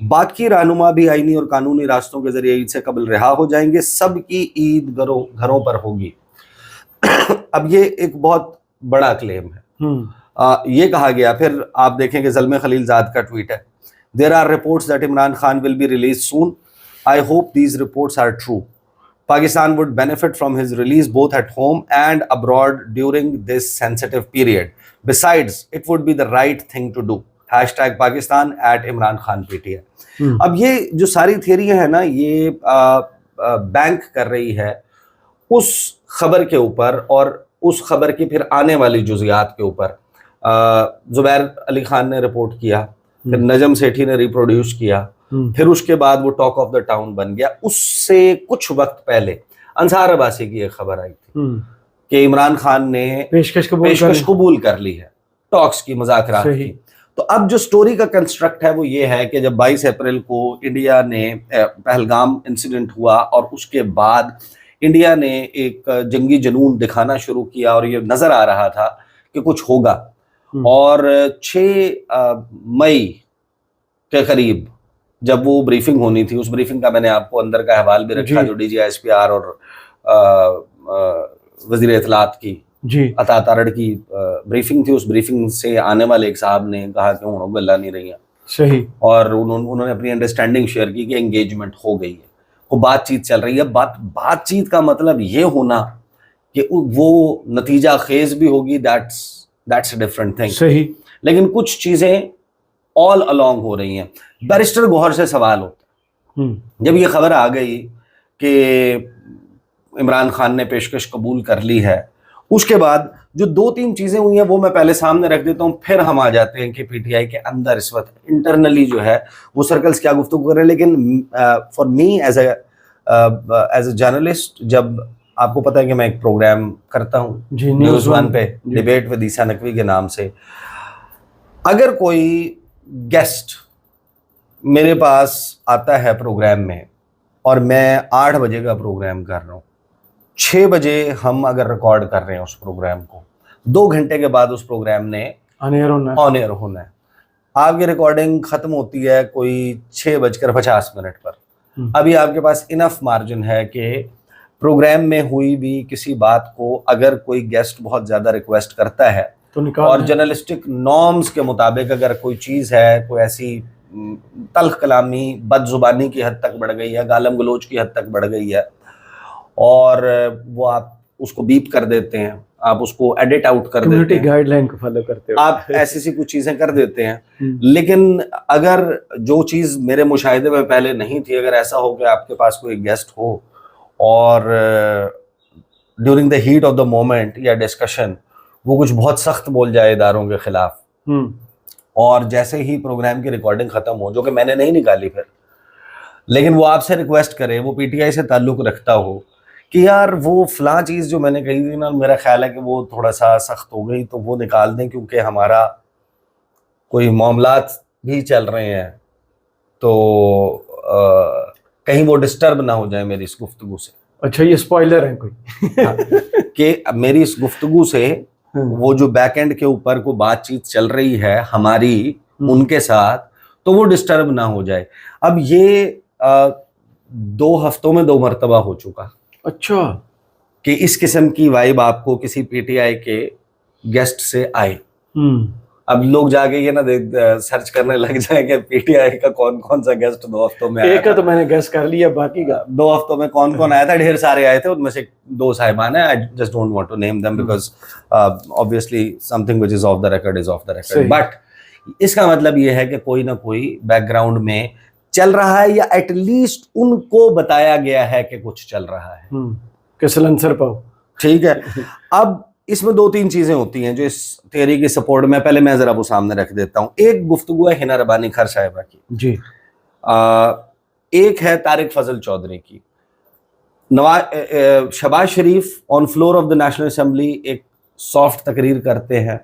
باقی رہنما بھی آئینی اور قانونی راستوں کے ذریعے عید سے قبل رہا ہو جائیں گے. سب کی عید گھروں پر ہوگی. اب یہ ایک بہت بڑا کلیم ہے. یہ کہا گیا, پھر آپ دیکھیں کہ زلمے خلیل زاد کا ٹویٹ ہے, There are reports that Imran Khan will be released soon. I hope these reports are true. Pakistan would benefit from his release both at home and abroad during this sensitive period. Besides, it would be the right thing to do. #Pakistan @Imran Khan PTI. اب یہ جو ساری تھیریاں ہیں نا, یہ bank کر رہی ہے اس خبر کے اوپر اور اس خبر کی پھر آنے والی جزیات کے اوپر. زبیر علی خان نے رپورٹ کیا, پھر نجم سیٹھی نے ریپروڈیوس کیا, پھر اس کے بعد وہ ٹاک آف دا ٹاؤن بن گیا. اس سے کچھ وقت پہلے انصار عباسی کی ایک خبر آئی تھی کہ عمران خان نے پیشکش قبول کر لی ہے ٹاکس کی, مذاکرات کی. تو اب جو سٹوری کا کنسٹرکٹ ہے وہ یہ ہے کہ جب 22 اپریل کو انڈیا نے پہلگام انسیڈنٹ ہوا اور اس کے بعد انڈیا نے ایک جنگی جنون دکھانا شروع کیا اور یہ نظر آ رہا تھا کہ کچھ ہوگا, اور 6 مئی کے قریب جب وہ بریفنگ ہونی تھی, اس بریفنگ کا میں نے آپ کو اندر کا احوال بھی رکھا جو DGI/SPR اور وزیر اطلاعات کی عطا تارڑ کی بریفنگ تھی. اس بریفنگ سے آنے والے ایک صاحب نے کہا کہ ہوں گلا نہیں رہی ہیں, صحیح, اور انہوں نے اپنی انڈرسٹینڈنگ شیئر کی کہ انگیجمنٹ ہو گئی ہے, وہ بات چیت چل رہی ہے. بات چیت کا مطلب یہ ہونا کہ وہ نتیجہ خیز بھی ہوگی, that's a different thing. صحیح, لیکن کچھ چیزیں all along ہو رہی ہیں. بیرسٹر گوہر سے سوال ہوتا ہے جب یہ خبر آ گئی کہ عمران خان نے پیشکش قبول کر لی ہے, اس کے بعد جو 2-3 چیزیں ہوئی ہیں وہ میں پہلے سامنے رکھ دیتا ہوں, پھر ہم آ جاتے ہیں کہ پی ٹی آئی کے اندر اس وقت انٹرنلی جو ہے وہ سرکلز کیا گفتگو کر رہے ہیں. لیکن for me as a journalist, جب آپ کو پتہ ہے کہ میں ایک پروگرام کرتا ہوں نیوز 1 پہ, ڈیبیٹ ود عیسیٰ نقوی کے نام سے, اگر کوئی گیسٹ میرے پاس آتا ہے پروگرام میں اور میں 8 بجے کا پروگرام کر رہا ہوں, 6 بجے ہم اگر ریکارڈ کر رہے ہیں اس پروگرام کو, 2 گھنٹے کے بعد اس پروگرام نے آن ایئر ہونا ہے. آپ کی ریکارڈنگ ختم ہوتی ہے کوئی 6:50 پر. ابھی آپ کے پاس انف مارجن ہے کہ پروگرام میں ہوئی بھی کسی بات کو اگر کوئی گیسٹ بہت زیادہ ریکویسٹ کرتا ہے اور جرنلسٹک نارمز کے مطابق اگر کوئی چیز ہے, کوئی ایسی تلخ کلامی بد زبانی کی حد تک بڑھ گئی ہے, گالم گلوچ کی حد تک بڑھ گئی ہے, اور وہ آپ اس کو بیپ کر دیتے ہیں, آپ اس کو ایڈٹ آؤٹ کر دیتے ہیں, گائیڈ لائن کو فالو کرتے ہیں, آپ ایسی کچھ چیزیں کر دیتے ہیں. لیکن اگر جو چیز میرے مشاہدے میں پہلے نہیں تھی, اگر ایسا ہو کہ آپ کے پاس کوئی گیسٹ ہو اور during the heat of the moment یا ڈسکشن وہ کچھ بہت سخت بول جائے اداروں کے خلاف, اور جیسے ہی پروگرام کی ریکارڈنگ ختم ہو, جو کہ میں نے نہیں نکالی پھر, لیکن وہ آپ سے ریکویسٹ کرے, وہ پی ٹی آئی سے تعلق رکھتا ہو کہ یار وہ فلاں چیز جو میں نے کہی تھی نا, میرا خیال ہے کہ وہ تھوڑا سا سخت ہو گئی, تو وہ نکال دیں کیونکہ ہمارا کوئی معاملات بھی چل رہے ہیں, تو کہیں وہ ڈسٹرب نہ ہو جائے میری اس گفتگو سے. اچھا, یہ اسپوائلر ہے کوئی کہ میری اس گفتگو سے وہ جو بیک اینڈ کے اوپر کو بات چیت چل رہی ہے ہماری ان کے ساتھ, تو وہ ڈسٹرب نہ ہو جائے. اب یہ 2 ہفتوں میں 2 مرتبہ ہو چکا. اچھا, کہ اس قسم کی وائب آپ کو کسی پی ٹی آئی کے گیسٹ سے آئے. اب لوگ جا کے یہ نہ سرچ کرنے لگ جائیں کہ پی ٹی آئی کا کون سا گیسٹ 2 ہفتوں میں آیا. ایک کا تو میں نے گیس کر لیا, باقی کا 2 ہفتوں میں کون آیا تھا. ڈھیر سارے آئے تھے, ان میں سے 2 صاحبان ہیں. I just don't want to name them because obviously something which is off the record is off the record. But اس کا مطلب یہ ہے کہ کوئی نہ کوئی بیک گراؤنڈ میں چل رہا ہے, یا ایٹ لیسٹ ان کو بتایا گیا ہے کہ کچھ چل رہا ہے, کہ سلنسر پاؤ. ٹھیک ہے, اب اس میں 2-3 چیزیں ہوتی ہیں جو اس تھیوری کی سپورٹ میں, پہلے میں ذرا وہ سامنے رکھ دیتا ہوں. ایک گفتگو ہے ہنا ربانی کھر صاحبہ کی, جی, ایک ہے طارق فضل چودھری کی. Shehbaz Sharif on floor of the National Assembly ایک سافٹ تقریر کرتے ہیں,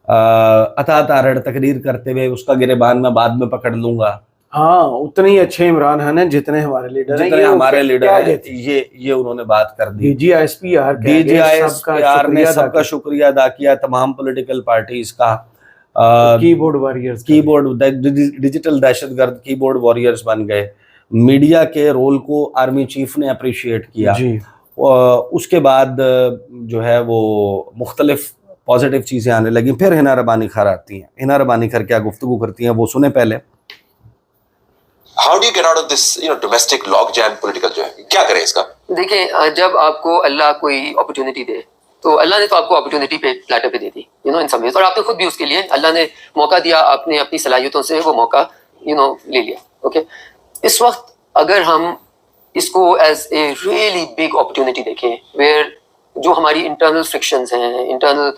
عطا تارڑ تقریر کرتے ہوئے اس کا گریبان میں بعد میں پکڑ لوں گا. ہاں, اتنے ہی اچھے عمران خان ہیں جتنے ہمارے لیڈر ہیں, ہمارے لیڈر ہیں. یہ انہوں نے بات کر دی. DGI/SPR نے سب کا شکریہ ادا کیا, تمام پولیٹیکل پارٹیز کا. کی بورڈ واریئرز، کی بورڈ ڈیجیٹل دہشت گرد کی بورڈ واریئرز بن گئے. میڈیا کے رول کو آرمی چیف نے اپریشیٹ کیا. جی اس کے بعد جو ہے وہ مختلف پازیٹیو چیزیں آنے لگیں. پھر ہنا ربانی خیر آتی ہیں. ہنا ربانی خیر کیا گفتگو کرتی ہیں وہ سنیں پہلے. How do you get out of this, domestic log jam political جو ہے کیا کریں اس کا؟ دیکھیں جب آپ کو اللہ کوئی اپرچونٹی دے تو اللہ نے تو آپ کو اپرچونٹی پہ پلیٹر پہ دے دی ان سم ویز, اور آپ نے خود بھی اس کے لیے اللہ نے موقع دیا, آپ نے اپنی صلاحیتوں سے وہ موقع لے لیا. اوکے اس وقت اگر ہم اس کو as a really big opportunity دیکھیں ویئر جو ہماری انٹرنل فرکشنز ہیں, انٹرنل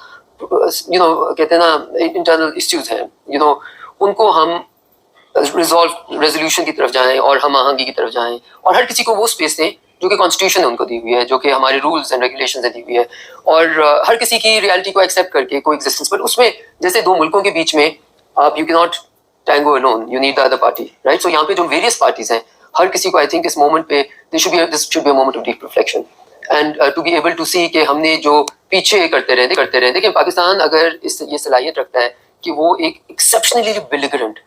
کہتے ہیں نا انٹرنل ایشوز ہیں, ان کو ہم ریزولوشن کی طرف جائیں اور ہم آہنگی کی طرف جائیں, اور ہر کسی کو وہ اسپیس دیں جو کہ کانسٹیٹیوشن نے ان کو دی ہوئی ہے, جو کہ ہمارے رولز اینڈ ریگولیشنز نے دی ہوئی ہے, اور ہر کسی کی ریالٹی کو ایکسیپٹ کر کے کوئی ایگزسٹنس. پر اس میں جیسے دو ملکوں کے بیچ میں آپ you can not tango alone, you need the other party, right. So یہاں پہ جو ویریس پارٹیز ہیں ہر کسی کو آئی تھنک اس مومنٹ پہ this should be a moment of deep reflection and to be able to see کہ ہم نے جو پیچھے کرتے رہے. دیکھیں پاکستان اگر یہ صلاحیت رکھتا ہے کہ وہ ایک ایکسیپشنلی بیلیگرنٹ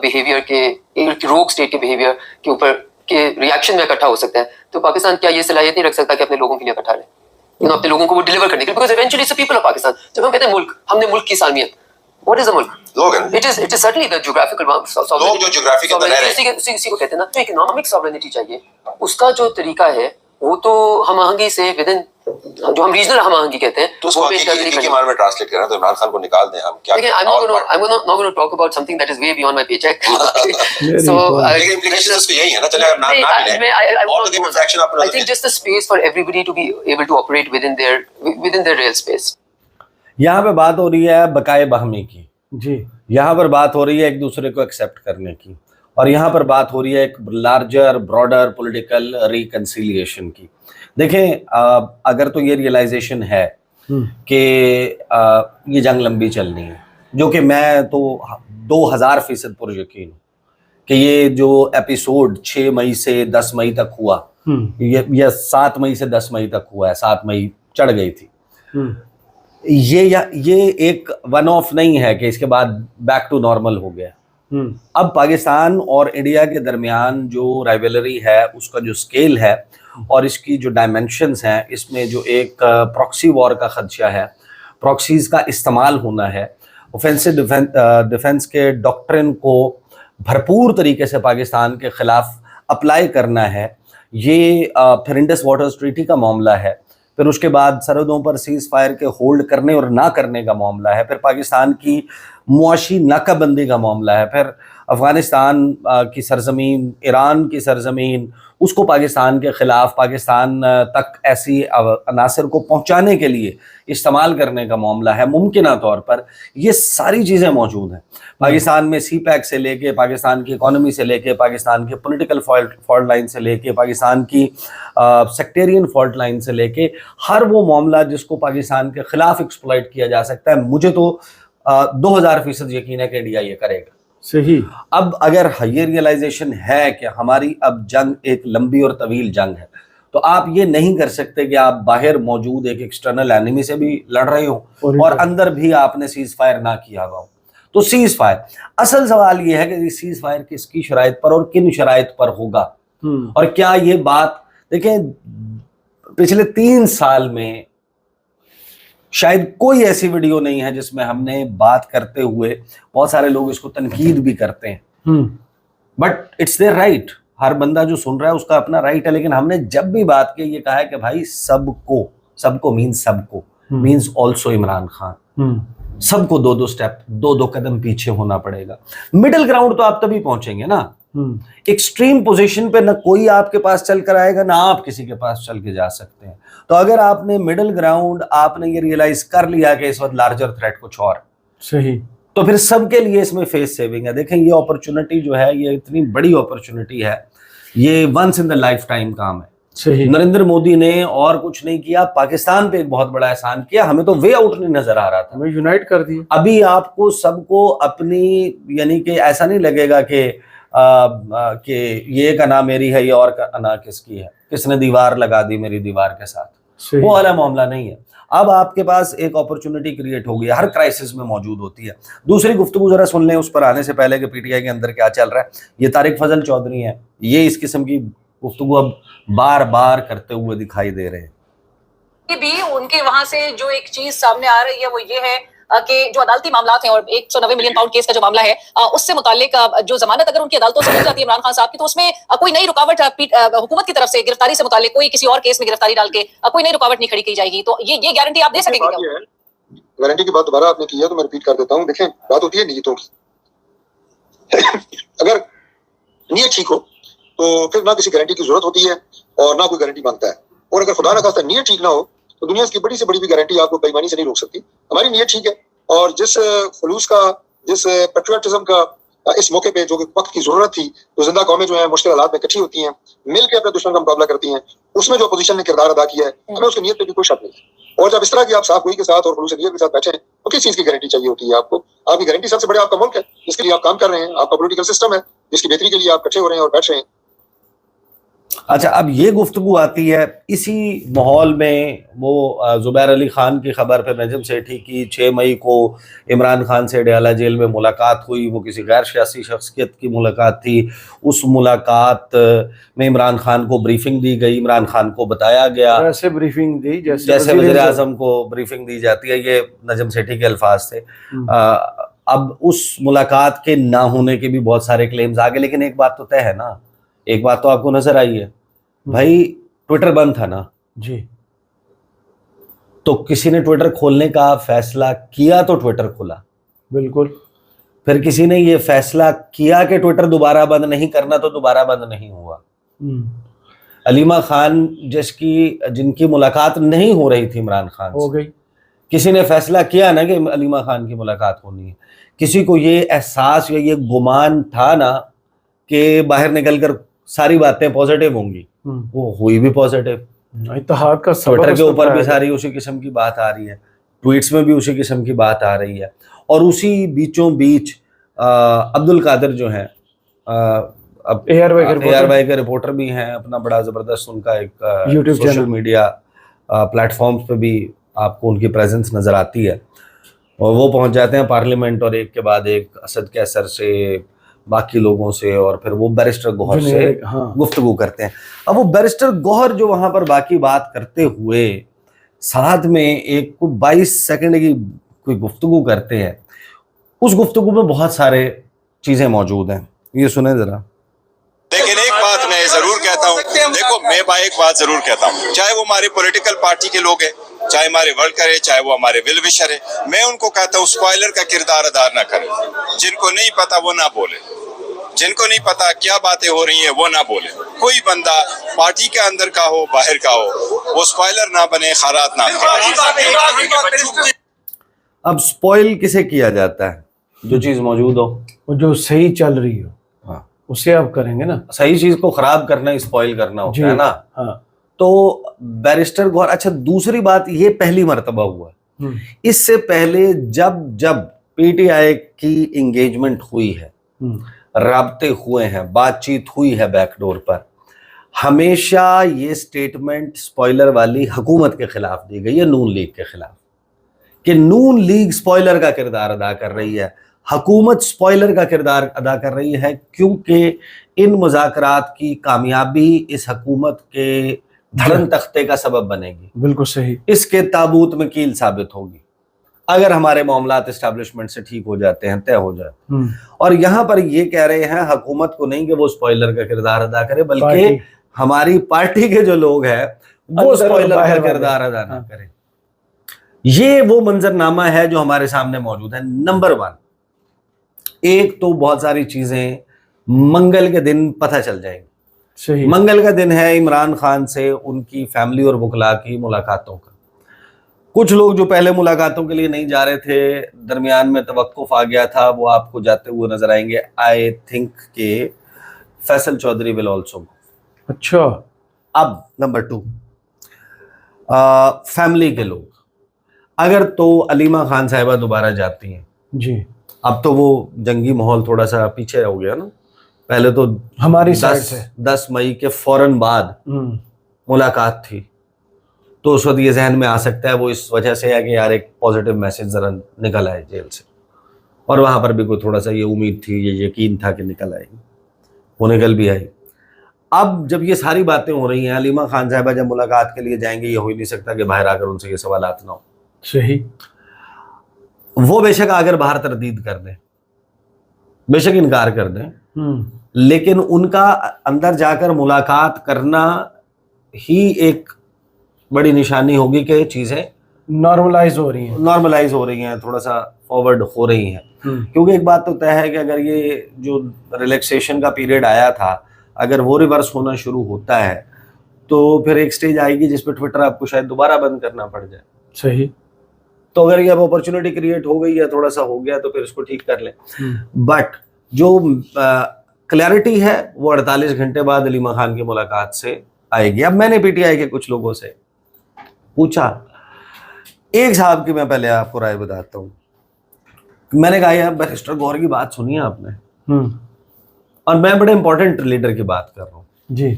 بیہیویئر کے ایک روگ اسٹیٹ کے بیہیویئر کے اوپر کے ریئیکشن میں اکٹھا ہو سکتا ہے, تو پاکستان کیا یہ صلاحیت نہیں رکھ سکتا کہ اپنے لوگوں کے لیے اکٹھا رہے, اپنے لوگوں کو وہ ڈیلیور کرنے کے لیے, because eventually it's people of Pakistan. جب ہم کہتے ہیں ملک, ہم نے ملک کی سالمیت, واٹ از اے ملک؟ لوگ ہیں, it is certainly the geographical لوگ جو جغرافی کے اندر رہ رہے ہیں, اسی کو کہتے ہیں نا. جو اکنامک ساورینٹی چاہیے اس کا جو طریقہ ہے وہ تو ہم آہنگی سے ود ان جو ہم ریجنل ہم آہنگی کہتے ہیں تو اس کو حقیقی معنی میں ٹرانسلیٹ کریں تو عمران خان کو نکال دیں. ہم کیا I'm not going to talk about something that is way beyond my paycheck. So لیکن implications اس کے یہی ہے نا, چلے اگر نہ ملے اور تو fraction آپ I think just the space for everybody to be able to operate within their real space. یہاں پہ بات ہو رہی ہے بقائے باہمی کی, جی یہاں پر بات ہو رہی ہے ایک دوسرے کو ایکسیپٹ کرنے کی, اور یہاں پر بات ہو رہی ہے ایک لارجر براڈر پولیٹیکل ریکنسیلیشن کی. دیکھیں اگر تو یہ ریئلائزیشن ہے کہ یہ جنگ لمبی چلنی ہے, جو کہ میں تو 2000% پر یقین ہوں کہ یہ جو ایپیسوڈ 6 مئی سے 10 مئی تک ہوا, یا 7 مئی سے 10 مئی تک ہوا ہے, 7 مئی چڑھ گئی تھی, یہ ایک ون آف نہیں ہے کہ اس کے بعد بیک ٹو نارمل ہو گیا. اب پاکستان اور انڈیا کے درمیان جو رائیولری ہے اس کا جو اسکیل ہے اور اس کی جو ڈائمینشنز ہیں, اس میں جو ایک پراکسی وار کا خدشہ ہے, پراکسیز کا استعمال ہونا ہے, اوفینسو ڈیفنس کے ڈاکٹرن کو بھرپور طریقے سے پاکستان کے خلاف اپلائی کرنا ہے, یہ پھر انڈس واٹرز ٹریٹی کا معاملہ ہے, پھر اس کے بعد سرحدوں پر سیز فائر کے ہولڈ کرنے اور نہ کرنے کا معاملہ ہے, پھر پاکستان کی معاشی ناکہ بندی کا معاملہ ہے, پھر افغانستان کی سرزمین, ایران کی سرزمین, اس کو پاکستان کے خلاف پاکستان تک ایسی عناصر کو پہنچانے کے لیے استعمال کرنے کا معاملہ ہے. ممکنہ طور پر یہ ساری چیزیں موجود ہیں پاکستان میں, سی پیک سے لے کے پاکستان کی اکانومی سے لے کے پاکستان کے پولیٹیکل فالٹ لائن سے لے کے پاکستان کی سیکٹیرین فالٹ لائن سے لے کے ہر وہ معاملہ جس کو پاکستان کے خلاف ایکسپلائٹ کیا جا سکتا ہے. مجھے تو 2000% یقین ہے کہ انڈیا یہ کرے گا. صحیح. اب اگر یہ ریئلائزیشن ہے کہ ہماری اب جنگ ایک لمبی اور طویل جنگ ہے, تو آپ یہ نہیں کر سکتے کہ آپ باہر موجود ایک ایکسٹرنل اینیمی سے بھی لڑ رہے ہوں اور اندر بھی آپ نے سیز فائر نہ کیا ہوا ہو. تو سیز فائر, اصل سوال یہ ہے کہ سیز فائر کس کی شرائط پر اور کن شرائط پر ہوگا, اور کیا یہ بات, دیکھیں پچھلے 3 سال میں شاید کوئی ایسی ویڈیو نہیں ہے جس میں ہم نے بات کرتے ہوئے, بہت سارے لوگ اس کو تنقید بھی کرتے ہیں, بٹ اٹس دیئر رائٹ, ہر بندہ جو سن رہا ہے اس کا اپنا رائٹ ہے, لیکن ہم نے جب بھی بات کی یہ کہا ہے کہ بھائی سب کو مینس آلسو عمران خان, سب کو 2 سٹیپ 2 قدم پیچھے ہونا پڑے گا. مڈل گراؤنڈ تو آپ تبھی پہنچیں گے نا, ایکسٹریم پوزیشن پہ نہ کوئی آپ کے پاس چل کر آئے گا, نہ آپ کسی کے پاس چل کے جا سکتے ہیں. تو اگر آپ نے مڈل گراؤنڈ, آپ نے یہ ریئلائز کر لیا کہ اس وقت لارجر تھریٹ کچھ اور, صحیح, تو پھر سب کے لیے اس میں فیس سیونگ ہے. دیکھیں یہ اپرچونٹی جو ہے یہ اتنی بڑی اپرچونٹی ہے, یہ once in the lifetime کام ہے. صحیح. نریندر مودی نے اور کچھ نہیں کیا, پاکستان پہ ایک بہت بڑا احسان کیا, ہمیں تو وے آؤٹ نہیں نظر آ رہا تھا, ہمیں یونائٹ کر دیا. ابھی آپ کو سب کو اپنی, یعنی کہ ایسا نہیں لگے گا کہ یہ کا نام میری ہے, یہ اور کا نام کس کی ہے, کس نے دیوار لگا دی میری دیوار کے ساتھ, وہ والا معاملہ نہیں ہے. اب آپ کے پاس ایک اپرچونٹی کریٹ ہو گئی، ہر کرائسس میں موجود ہوتی ہے. دوسری گفتگو ذرا سن لیں اس پر آنے سے پہلے کہ پی ٹی آئی کے اندر کیا چل رہا ہے. یہ طارق فضل چودھری ہیں، یہ اس قسم کی گفتگو اب بار بار کرتے ہوئے دکھائی دے رہے ہیں. بھی ان کے وہاں سے جو ایک چیز سامنے آ رہی ہے وہ یہ ہے کہ جو عدالتی معاملات ہیں اور 190 ملین پاؤنڈ کیس کا جو معاملہ ہے اس سے متعلق جو ضمانت اگر ان کی عدالتوں سے مل جاتی ہے عمران خان صاحب کی، تو اس میں کوئی نئی رکاوٹ حکومت کی طرف سے گرفتاری سے متعلق کوئی کسی اور کیس میں گرفتاری ڈال کے کوئی نئی رکاوٹ نہیں کھڑی کی جائے گی. تو یہ گارنٹی آپ دے سکیں گے کیا؟ گارنٹی کی بات دوبارہ آپ نے کی ہے تو میں ریپیٹ کر دیتا ہوں. دیکھیں بات ہوتی ہے نیتوں کی. اگر نیت ٹھیک ہو تو پھر نہ کسی گارنٹی کی ضرورت ہوتی ہے اور نہ کوئی گارنٹی مانگتا ہے. اور اگر خدا نہ خواستہ نیت ٹھیک نہ ہو تو دنیا کی بڑی سے بڑی بھی گارنٹی آپ کو بے ایمانی سے نہیں روک سکتی. ہماری نیت ٹھیک ہے اور جس خلوص کا، جس پیٹریاٹزم کا اس موقع پہ جو وقت کی ضرورت تھی، تو زندہ قومیں جو ہیں مشکل حالات میں اکٹھی ہوتی ہیں، مل کے اپنے دشمن کا مقابلہ کرتی ہیں. اس میں جو اپوزیشن نے کردار ادا کیا ہے ہمیں اس کی نیت پہ بھی کوئی شک نہیں ہے. اور جب اس طرح کی آپ صاف گوئی کے ساتھ اور خلوص نیت کے ساتھ بیٹھے ہیں تو کس چیز کی گارنٹی چاہیے ہوتی ہے آپ کو؟ آپ کی گارنٹی سب سے بڑے آپ کا ملک ہے جس کے لیے آپ کام کر رہے ہیں، آپ کا پولیٹیکل سسٹم ہے جس کی بہتری کے لیے آپ اکٹھے ہو رہے ہیں اور بیٹھ رہے ہیں. اچھا، اب یہ گفتگو آتی ہے اسی ماحول میں. وہ زبیر علی خان کی خبر پہ نجم سیٹھی کی 6 مئی کو عمران خان سے ڈیالہ جیل میں ملاقات ہوئی. وہ کسی غیر سیاسی شخصیت کی ملاقات تھی. اس ملاقات میں عمران خان کو بریفنگ دی گئی. عمران خان کو بتایا گیا ایسے بریفنگ دی جیسے وزیر اعظم کو بریفنگ دی جاتی ہے. یہ نجم سیٹھی کے الفاظ تھے. اب اس ملاقات کے نہ ہونے کے بھی بہت سارے کلیمز آگے، لیکن ایک بات تو طے ہے نا، ایک بات تو آپ کو نظر آئی ہے بھائی، ٹویٹر بند تھا نا جی. تو کسی نے ٹویٹر کھولنے کا فیصلہ کیا تو ٹویٹر کھلا. بالکل. پھر کسی نے یہ فیصلہ کیا کہ ٹویٹر دوبارہ بند نہیں کرنا تو دوبارہ بند نہیں ہوا. علیمہ خان جن کی ملاقات نہیں ہو رہی تھی عمران خان ہو گئی. کسی نے فیصلہ کیا نا کہ علیمہ خان کی ملاقات ہونی ہے. کسی کو یہ احساس یا یہ گمان تھا نا کہ باہر نکل کر ساری باتیں پازیٹیو ہوں گی، وہ ہوئی بھی پازیٹیو. اتحاد کا ٹویٹر کے اوپر بھی ساری اسی قسم کی بات آ رہی ہے، ٹویٹس میں بھی اسی قسم کی بات آ رہی ہے. اور اسی بیچوں بیچ عبد القادر جو ہیں ایئر وائی کے رپورٹر بھی ہیں، اپنا بڑا زبردست ان کا ایک YouTube social media platforms پہ بھی آپ کو ان کی پریزنس نظر آتی ہے. اور وہ پہنچ جاتے ہیں پارلیمنٹ اور ایک کے بعد ایک اسد کیسر سے، باقی لوگوں سے، اور پھر وہ بیرسٹر گوہر سے گفتگو کرتے ہیں. اب وہ بیرسٹر گوہر جو وہاں پر باقی بات کرتے ہوئے ساتھ میں ایک 22 سیکنڈ کی کوئی گفتگو کرتے ہیں، اس گفتگو میں بہت سارے چیزیں موجود ہیں. یہ سنیں ذرا. لیکن ایک بات میں ضرور کہتا ہوں، دیکھو میں ایک بات ضرور کہتا ہوں، چاہے وہ ہماری پولیٹیکل پارٹی کے لوگ ہیں، چاہے ہمارے ورکر ہے، چاہے وہ ہمارے ویل وشر ہے، میں ان کو کہتا ہوں اسپوائلر کا کردار ادا نہ کریں. جن کو نہیں پتا وہ نہ بولے، جن کو نہیں پتا کیا باتیں ہو رہی ہیں وہ نہ بولے. کوئی بندہ پارٹی کے اندر کا ہو باہر کا ہو، وہ اسپوائلر نہ بنے، خیرات نہ کرے. اب اسپوائل کسے کیا جاتا ہے؟ جو چیز موجود ہو، جو صحیح چل رہی ہو اسے آپ کریں گے نا. صحیح چیز کو خراب کرنا اسپوائل کرنا ہوتا ہے نا. تو بیرسٹر گوہر، اچھا دوسری بات، یہ پہلی مرتبہ ہوا. اس سے پہلے جب پی ٹی آئی کی انگیجمنٹ ہوئی ہے، رابطے ہوئے ہیں، بات چیت ہوئی ہے بیک ڈور پر، ہمیشہ یہ سٹیٹمنٹ سپوائلر والی حکومت کے خلاف دی گئی ہے، نون لیگ کے خلاف، کہ نون لیگ سپوائلر کا کردار ادا کر رہی ہے، حکومت سپوائلر کا کردار ادا کر رہی ہے، کیونکہ ان مذاکرات کی کامیابی اس حکومت کے دھڑن تختے کا سبب بنے گی. بالکل صحیح. اس کے تابوت میں کیل ثابت ہوگی اگر ہمارے معاملات اسٹیبلشمنٹ سے ٹھیک ہو جاتے ہیں، طے ہو جاتے ہیں. اور یہاں پر یہ کہہ رہے ہیں حکومت کو نہیں کہ وہ سپوائلر کا کردار ادا کرے، بلکہ ہماری پارٹی کے جو لوگ ہیں وہ سپوائلر کا کردار ادا نہ کریں. یہ وہ منظرنامہ ہے جو ہمارے سامنے موجود ہے. نمبر 1، ایک تو بہت ساری چیزیں منگل کے دن پتہ چل جائیں گی. صحیح. منگل کا دن ہے عمران خان سے ان کی فیملی اور وکلاء کی ملاقاتوں کا. کچھ لوگ جو پہلے ملاقاتوں کے لیے نہیں جا رہے تھے، درمیان میں توقف آ گیا تھا، وہ آپ کو جاتے ہوئے نظر آئیں گے. آئی تھنک کہ فیصل چودھری ول آلسو. اچھا. اب نمبر 2، فیملی کے لوگ، اگر تو علیمہ خان صاحبہ دوبارہ جاتی ہیں جی، اب تو وہ جنگی ماحول تھوڑا سا پیچھے ہو گیا نا. پہلے تو ہماری سائڈ سے 10 مئی کے فوراً بعد ملاقات تھی، تو اس وقت یہ ذہن میں آ سکتا ہے وہ اس وجہ سے ہے کہ یار ایک پازیٹیو میسج ذرا نکل آئے جیل سے، اور وہاں پر بھی کوئی تھوڑا سا یہ امید تھی، یہ یقین تھا کہ نکل آئے گی، وہ نکل بھی آئی۔ اب جب یہ ساری باتیں ہو رہی ہیں، علیمہ خان صاحبہ جب ملاقات کے لیے جائیں گے، یہ ہو ہی نہیں سکتا کہ باہر آ کر ان سے یہ سوالات نہ ہو۔ صحیح، وہ بے شک اگر باہر تردید کر دیں، بے شک انکار کر دیں، لیکن ان کا اندر جا کر ملاقات کرنا ہی ایک بڑی نشانی ہوگی کہ چیزیں نارملائز ہو رہی ہیں، تھوڑا سا فارورڈ ہو رہی ہیں۔ کیونکہ ایک بات تو طے ہے کہ اگر یہ جو ریلیکسیشن کا پیریڈ آیا تھا اگر وہ ریورس ہونا شروع ہوتا ہے تو پھر ایک سٹیج آئے گی جس پہ ٹویٹر آپ کو شاید دوبارہ بند کرنا پڑ جائے۔ صحیح، تو اگر یہ اب اپرچونٹی کریٹ ہو گئی ہے، تھوڑا سا ہو گیا، تو پھر اس کو ٹھیک کر لیں۔ بٹ جو کلیئرٹی ہے وہ 48 گھنٹے بعد علیمہ خان کی ملاقات سے آئے گی۔ اب میں نے پی ٹی آئی کے کچھ لوگوں سے پوچھا، ایک صاحب کی میں پہلے آپ کو رائے بتاتا ہوں، میں نے کہا یار بیرسٹر گور کی بات سنی ہے آپ نے، اور میں بڑے امپورٹنٹ لیڈر کی بات کر رہا ہوں جی،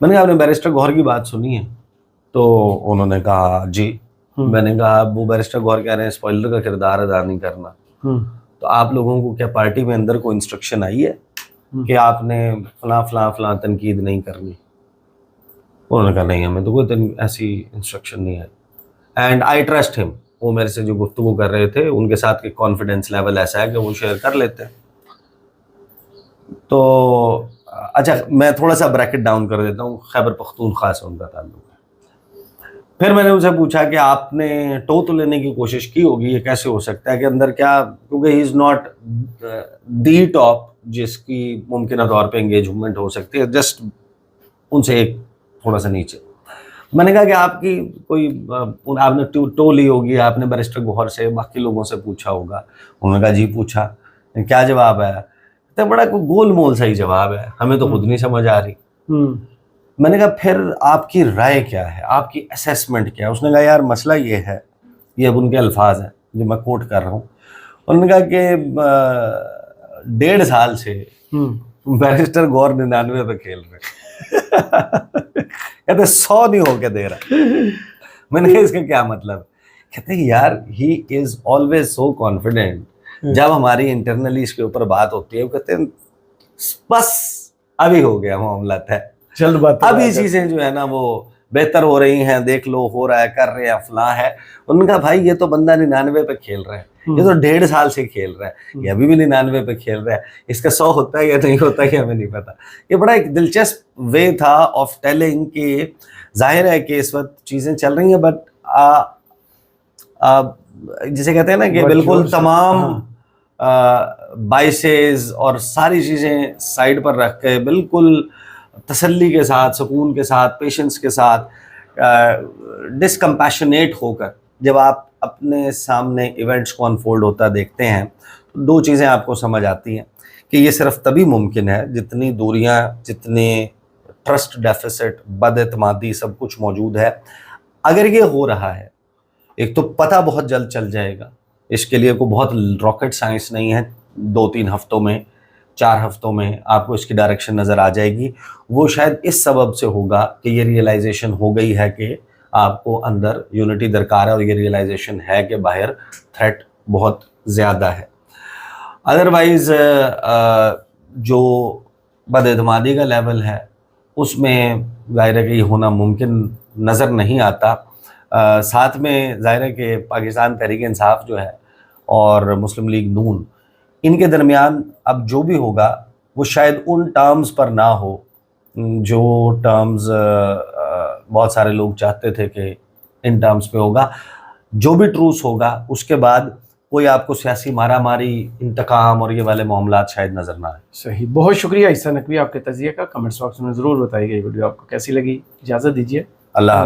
میں نے کہا آپ نے بیرسٹر گور کی بات سنی ہے؟ تو انہوں نے کہا جی۔ میں نے کہا وہ بیرسٹر گور کہہ رہے ہیں اسپوائلر کا کردار ادا نہیں کرنا، تو آپ لوگوں کو کیا پارٹی میں اندر کوئی انسٹرکشن آئی ہے کہ آپ نے فلاں فلاں فلاں تنقید نہیں کرنی؟ انہوں نے کہا نہیں ہمیں تو کوئی ایسی انسٹرکشن نہیں ہے، اینڈ آئی ٹرسٹ ہم۔ وہ میرے سے جو گفتگو کر رہے تھے ان کے ساتھ کہ کانفیڈنس لیول ایسا ہے کہ وہ شیئر کر لیتے ہیں۔ تو اچھا میں تھوڑا سا بریکٹ ڈاؤن کر دیتا ہوں، خیبر پختونخوا سے ان کا تعلق ہے۔ پھر میں نے ان سے پوچھا کہ آپ نے ٹو تو لینے کی کوشش کی ہوگی، یہ کیسے ہو سکتا ہے کہ اندر کیا، کیونکہ ہی از ناٹ دی ٹاپ جس کی ممکنہ طور پہ انگیجمنٹ ہو سکتی ہے، جسٹ ان سے ایک تھوڑا سا نیچے۔ میں نے کہا کہ آپ کی کوئی آپ نے ٹو لی ہوگی، آپ نے بیرسٹر گوہر سے باقی لوگوں سے پوچھا ہوگا؟ انہوں نے کہا جی پوچھا۔ کیا جواب آیا؟ تو بڑا کوئی گول مول سا ہی جواب ہے، ہمیں تو خود نہیں سمجھ آ رہی۔ میں نے کہا پھر آپ کی رائے کیا ہے، آپ کی اسیسمنٹ کیا ہے؟ اس نے کہا یار مسئلہ یہ ہے، یہ اب ان کے الفاظ ہیں جو میں کوٹ کر رہا ہوں، انہوں نے کہا کہ 1.5 سال سے بیرسٹر گور 99 پہ کھیل رہے، کہتے 100 نہیں ہو کے دے رہا۔ میں نے کہا اس کا کیا مطلب؟ کہتے ہیں یار ہی از آلویز سو کانفیڈنٹ، جب ہماری انٹرنلی اس کے اوپر بات ہوتی ہے وہ کہتے ہیں بس ابھی ہو گیا معاملہ ہے، چل بات ابھی چیزیں جو ہے نا وہ بہتر ہو رہی ہیں، دیکھ لو ہو رہا ہے، کر رہے ہیں، فلاں ہے۔ انہوں نے کہا بھائی یہ تو بندہ 99 پہ کھیل رہا ہے، یہ تو 1.5 سال سے کھیل رہا ہے، یہ ابھی بھی 99 پہ کھیل رہا ہے، اس کا 100 ہوتا ہے یا نہیں ہوتا یہ ہمیں نہیں پتا۔ یہ بڑا ایک دلچسپ وے تھا آف ٹیلنگ کہ ظاہر ہے کہ اس وقت چیزیں چل رہی ہیں، بٹ جسے کہتے ہیں نا کہ بالکل تمام بائسز اور ساری چیزیں سائڈ پر رکھ کے بالکل تسلی کے ساتھ، سکون کے ساتھ، پیشنس کے ساتھ، ڈسکمپیشنیٹ ہو کر جب آپ اپنے سامنے ایونٹس کو انفولڈ ہوتا دیکھتے ہیں تو 2 چیزیں آپ کو سمجھ آتی ہیں کہ یہ صرف تبھی ممکن ہے جتنی دوریاں، جتنے ٹرسٹ ڈیفیسٹ، بد اعتمادی سب کچھ موجود ہے۔ اگر یہ ہو رہا ہے، ایک تو پتہ بہت جلد چل جائے گا، اس کے لیے کوئی بہت راکٹ سائنس نہیں ہے، 2-3 ہفتوں میں، 4 ہفتوں میں آپ کو اس کی ڈائریکشن نظر آ جائے گی۔ وہ شاید اس سبب سے ہوگا کہ یہ ریئلائزیشن ہو گئی ہے کہ آپ کو اندر یونٹی درکار ہے، اور یہ ریئلائزیشن ہے کہ باہر تھریٹ بہت زیادہ ہے۔ ادروائز جو بد اعتمادی کا لیول ہے اس میں ظاہر ہے کہ یہ ہونا ممکن نظر نہیں آتا۔ ساتھ میں ظاہر ہے کہ پاکستان تحریک انصاف جو ہے اور مسلم لیگ نون، ان کے درمیان اب جو بھی ہوگا وہ شاید ان ٹرمز پر نہ ہو جو ٹرمز بہت سارے لوگ چاہتے تھے کہ ان ٹرمز پہ ہوگا۔ جو بھی ٹروس ہوگا اس کے بعد کوئی آپ کو سیاسی مارا ماری، انتقام اور یہ والے معاملات شاید نظر نہ آئے۔ صحیح، بہت شکریہ عیسیٰ نقوی آپ کے تجزیے کا۔ کمنٹس باکس میں ضرور بتائیے گا یہ ویڈیو آپ کو کیسی لگی۔ اجازت دیجیے، اللہ حافظ۔